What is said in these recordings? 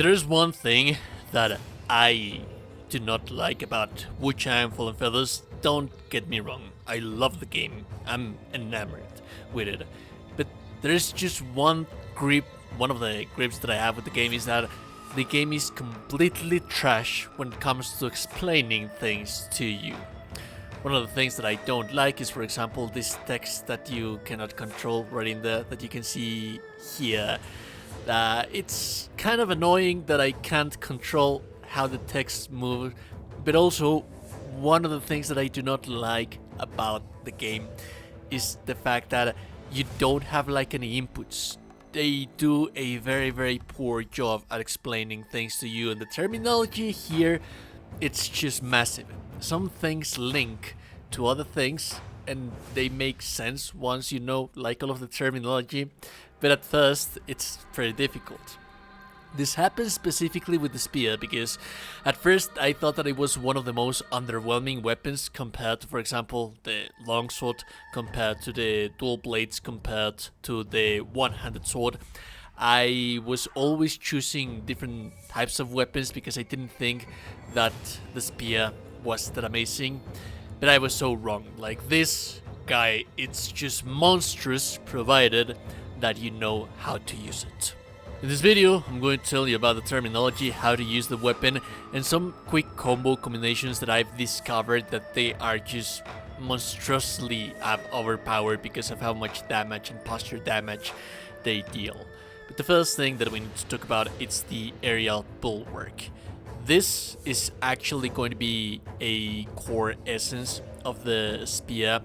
there's one thing that I do not like about Wuchang Fallen Feathers. Don't get me wrong, I love the game. I'm enamored with it. But there's just one of the grips that I have with the game is that the game is completely trash when it comes to explaining things to you. One of the things that I don't like is, for example, this text that you cannot control right in there that you can see here. It's kind of annoying that I can't control how the text moves, but also one of the things that I do not like about the game is the fact that you don't have like any inputs. They do a very poor job at explaining things to you, and the terminology here, it's just massive. Some things link to other things and they make sense once you know like all of the terminology, but at first it's very difficult. This happens specifically with the spear because at first I thought that it was one of the most underwhelming weapons compared to, for example, the longsword, compared to the dual blades, compared to the one-handed sword. I was always choosing different types of weapons because I didn't think that the spear was that amazing, but I was so wrong. Like this guy, it's just monstrous provided that you know how to use it. In this video, I'm going to tell you about the terminology, how to use the weapon, and some quick combo combinations that I've discovered that they are just monstrously overpowered because of how much damage and posture damage they deal. But the first thing that we need to talk about is the aerial bulwark. This is actually going to be a core essence of the spear,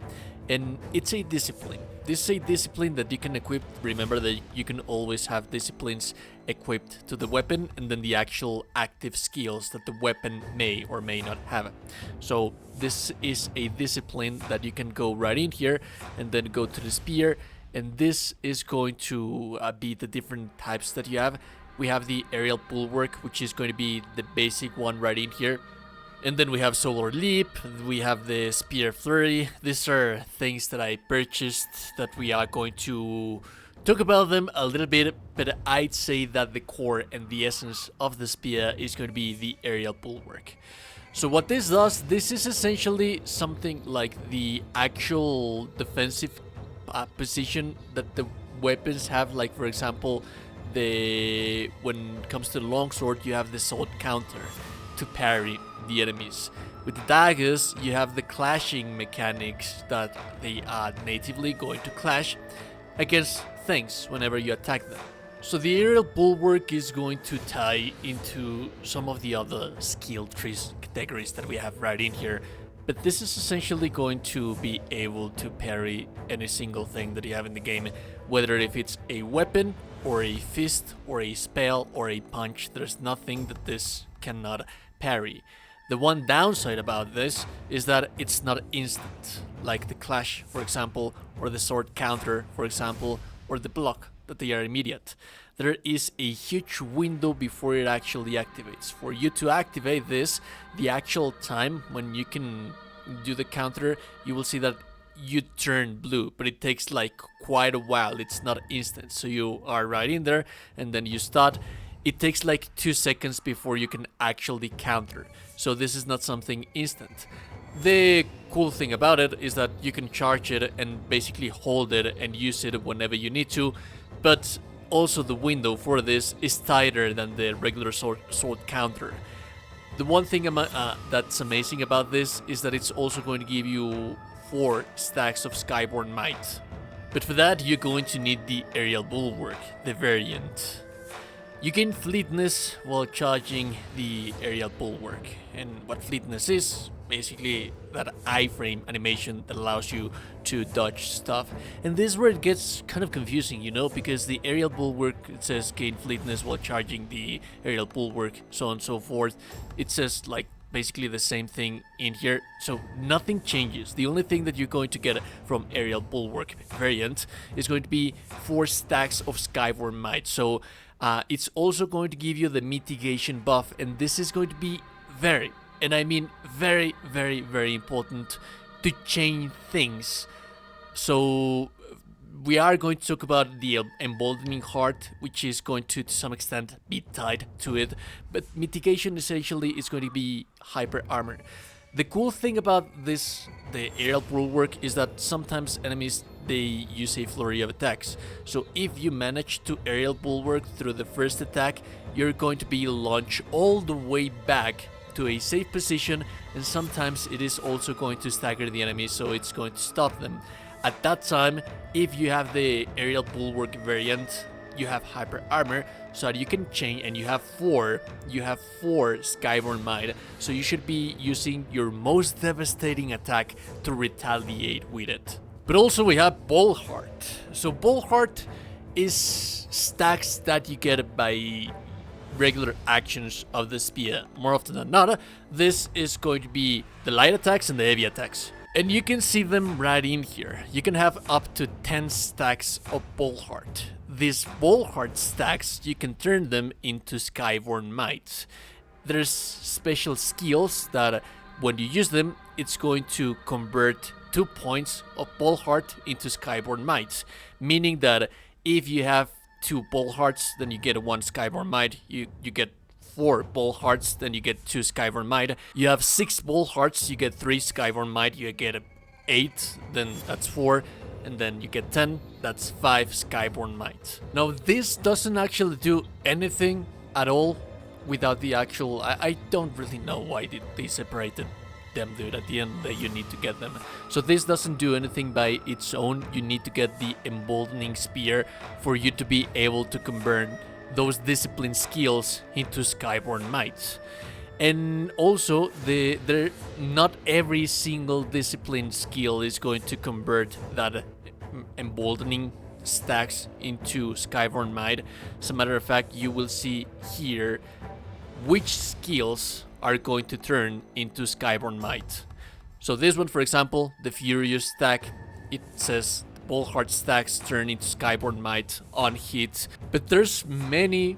and it's a discipline. This is a discipline that you can equip. Remember that you can always have disciplines equipped to the weapon and then the actual active skills that the weapon may or may not have. So this is a discipline that you can go right in here and then go to the spear, and this is going to be the different types that you have. We have the aerial bulwark, which is going to be the basic one right in here. And then we have Solar Leap, we have the Spear Flurry. These are things that I purchased that we are going to talk about them a little bit, but I'd say that the core and the essence of the spear is going to be the aerial bulwark. So what this does, this is essentially something like the actual defensive position that the weapons have. Like for example, when it comes to the longsword, you have the sword counter to parry the enemies. With the daggers, you have the clashing mechanics that they are natively going to clash against things whenever you attack them. So the aerial bulwark is going to tie into some of the other skill trees categories that we have right in here, but this is essentially going to be able to parry any single thing that you have in the game, whether if it's a weapon or a fist or a spell or a punch. There's nothing that this cannot parry. The one downside about this is that it's not instant, like the clash, for example, or the sword counter, for example, or the block, that they are immediate. There is a huge window before it actually activates. For you to activate this, the actual time when you can do the counter, you will see that you turn blue, but it takes like quite a while. It's not instant, so you are right in there and then you start. It takes like 2 seconds before you can actually counter, so this is not something instant. The cool thing about it is that you can charge it and basically hold it and use it whenever you need to, but also the window for this is tighter than the regular sword counter. The one thing that's amazing about this is that it's also going to give you 4 stacks of Skyborn might, but for that you're going to need the aerial bulwark, the variant. You gain fleetness while charging the aerial bulwark, and what fleetness is, basically that iframe animation that allows you to dodge stuff. And this is where it gets kind of confusing, you know, because the aerial bulwark, it says gain fleetness while charging the aerial bulwark, so on and so forth. It says like basically the same thing in here, so nothing changes. The only thing that you're going to get from aerial bulwark variant is going to be 4 stacks of Skyborn might. So it's also going to give you the mitigation buff, and this is going to be very, and I mean very important to change things. So we are going to talk about the emboldening heart, which is going to some extent be tied to it, but mitigation essentially is going to be hyper armor. The cool thing about this, the aerial bulwark, is that sometimes enemies, they use a flurry of attacks. So if you manage to aerial bulwark through the first attack, you're going to be launched all the way back to a safe position, and sometimes it is also going to stagger the enemy, so it's going to stop them. At that time, if you have the aerial bulwark variant, you have hyper armor, so that you can change, and you have four Skyborn Might, so you should be using your most devastating attack to retaliate with it. But also we have Ball Heart. So Ball Heart is stacks that you get by regular actions of the spear. More often than not, this is going to be the light attacks and the heavy attacks. And you can see them right in here. You can have up to 10 stacks of Ball Heart. These Ball Heart stacks, you can turn them into Skyborn Might. There's special skills that when you use them, it's going to convert 2 points of Ball Heart into Skyborn Might. Meaning that if you have 2 Ball Hearts, then you get 1 Skyborn Might. You get 4 Ball Hearts, then you get 2 Skyborn Might. You have 6 Ball Hearts, you get 3 Skyborn Might. You get 8, then that's 4. And then you get 10, that's 5 Skyborn Might. Now this doesn't actually do anything at all without the actual... I don't really know why they separated them, dude. At the end that you need to get them. So this doesn't do anything by its own. You need to get the emboldening spear for you to be able to convert those discipline skills into Skyborn Might. And also, not every single discipline skill is going to convert that emboldening stacks into Skyborn Might. As a matter of fact, you will see here which skills are going to turn into Skyborn Might. So this one, for example, the Furious stack, it says Ball Heart stacks turn into Skyborn Might on hit. But there's many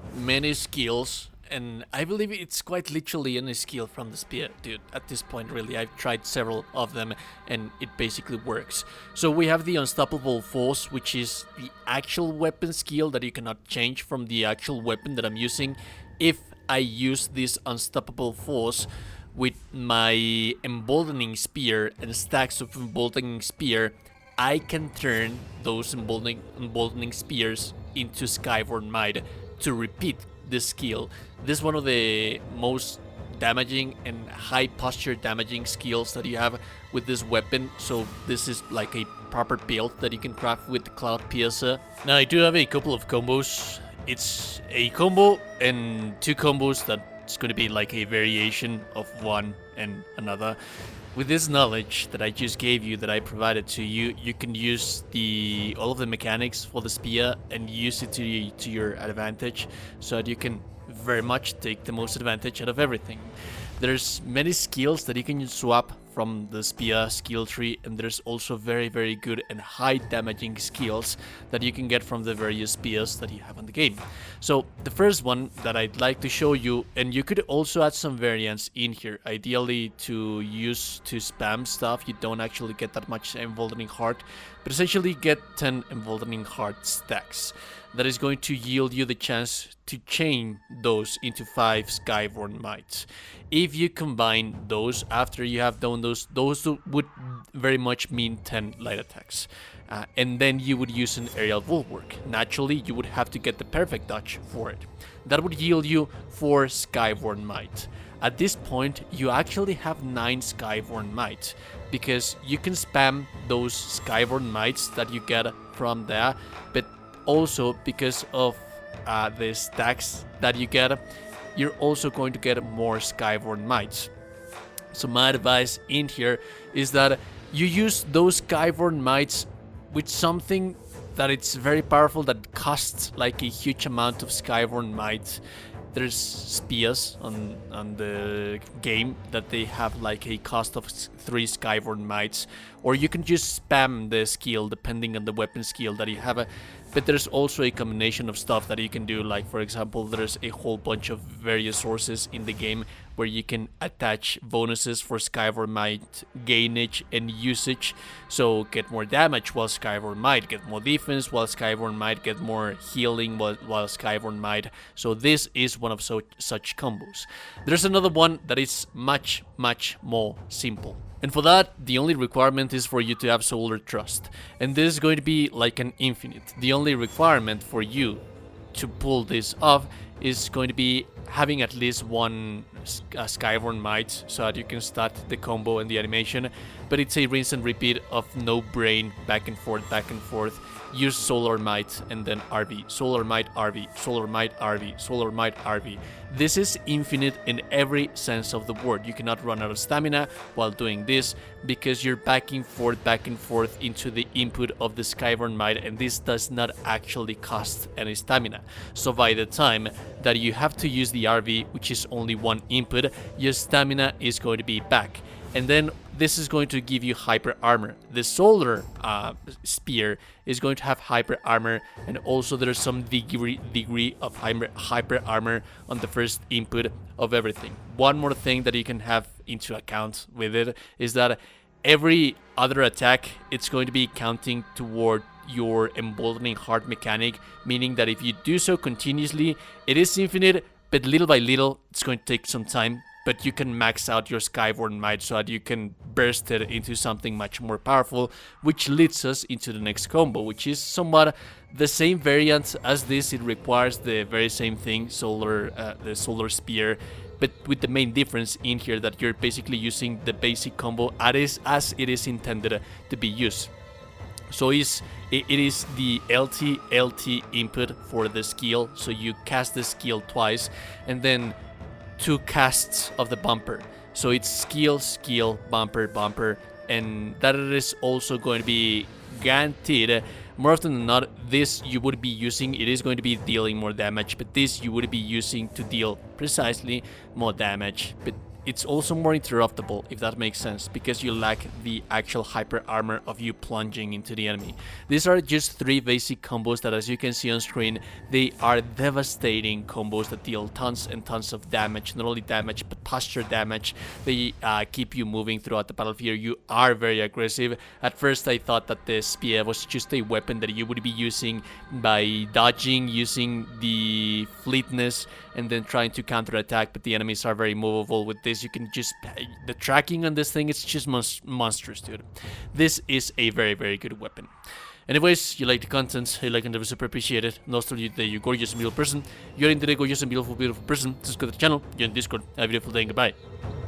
skills, and I believe it's quite literally any skill from the spear, dude. At this point, really, I've tried several of them, and it basically works. So we have the Unstoppable Force, which is the actual weapon skill that you cannot change from the actual weapon that I'm using. If I use this Unstoppable Force with my Emboldening Spear and stacks of Emboldening Spear, I can turn those Emboldening Spears into Skyborn Might to repeat this skill. This is one of the most damaging and high posture damaging skills that you have with this weapon, so this is like a proper build that you can craft with the Cloud Piercer. Now I do have a couple of combos. It's a combo and 2 combos that's going to be like a variation of one and another. With this knowledge that I just gave you, that I provided to you, you can use all of the mechanics for the spear and use it to your advantage, so that you can very much take the most advantage out of everything. There's many skills that you can swap from the spear skill tree, and there's also very good and high damaging skills that you can get from the various spears that you have in the game. So the first one that I'd like to show you, and you could also add some variants in here, ideally to use to spam stuff. You don't actually get that much emboldening heart, but essentially get 10 emboldening heart stacks. That is going to yield you the chance to chain those into 5 Skyborn Mights. If you combine those after you have done those would very much mean 10 light attacks. And then you would use an aerial bulwark. Naturally, you would have to get the perfect dodge for it. That would yield you 4 Skyborn Might. At this point, you actually have 9 Skyborn Might, because you can spam those Skyborn Mights that you get from there, but also because of the stacks that you get, you're also going to get more Skyborn Mights. So my advice in here is that you use those Skyborn Mights with something that it's very powerful, that costs like a huge amount of Skyborn Might. There's spears on the game that they have like a cost of 3 Skyborn Mights, or you can just spam the skill depending on the weapon skill that you have. but there's also a combination of stuff that you can do. Like, for example, there's a whole bunch of various sources in the game where you can attach bonuses for Skyborn might gainage and usage. So get more damage while Skyborn might get more defense, while Skyborn might get more healing, while Skyborn might. So this is one of such combos. There's another one that is much more simple. And for that, the only requirement is for you to have Solar Trust. And this is going to be like an infinite. The only requirement for you to pull this off is going to be having at least one Skyborn might, so that you can start the combo and the animation. But it's a rinse and repeat of no brain, back and forth. Use Solar Might and then RV, Solar Might RV, Solar Might RV, Solar Might RV. This is infinite in every sense of the word. You cannot run out of stamina while doing this, because you're back and forth into the input of the Skyborn Might, and this does not actually cost any stamina. So by the time that you have to use the RV, which is only one input, your stamina is going to be back. And then this is going to give you hyper armor. The solar spear is going to have hyper armor, and also there's some degree of hyper armor on the first input of everything. One more thing that you can have into account with it is that every other attack, it's going to be counting toward your emboldening heart mechanic, meaning that if you do so continuously, it is infinite, but little by little, it's going to take some time. But you can max out your Skyborn Might so that you can burst it into something much more powerful, which leads us into the next combo, which is somewhat the same variant as this. It requires the very same thing, the Solar Spear, but with the main difference in here that you're basically using the basic combo as it is intended to be used. So it is the LT input for the skill, so you cast the skill twice, and then 2 casts of the bumper. So it's skill, bumper, and that is also going to be guaranteed. More often than not, this you would be using, it is going to be dealing more damage, but this you would be using to deal precisely more damage. But it's also more interruptible, if that makes sense, because you lack the actual hyper armor of you plunging into the enemy. These are just 3 basic combos that, as you can see on screen, they are devastating combos that deal tons and tons of damage. Not only damage, but posture damage. They keep you moving throughout the battlefield. You are very aggressive. At first I thought that the spear was just a weapon that you would be using by dodging, using the fleetness, and then trying to counterattack, but the enemies are very movable. With this, you can just... the tracking on this thing, it's just monstrous, dude. This is a very good weapon. Anyways, you like the content, you like it, I super appreciate it. And also, you're a gorgeous and beautiful person. You're into the gorgeous and beautiful person. Subscribe to the channel, you're in Discord. Have a beautiful day, and goodbye.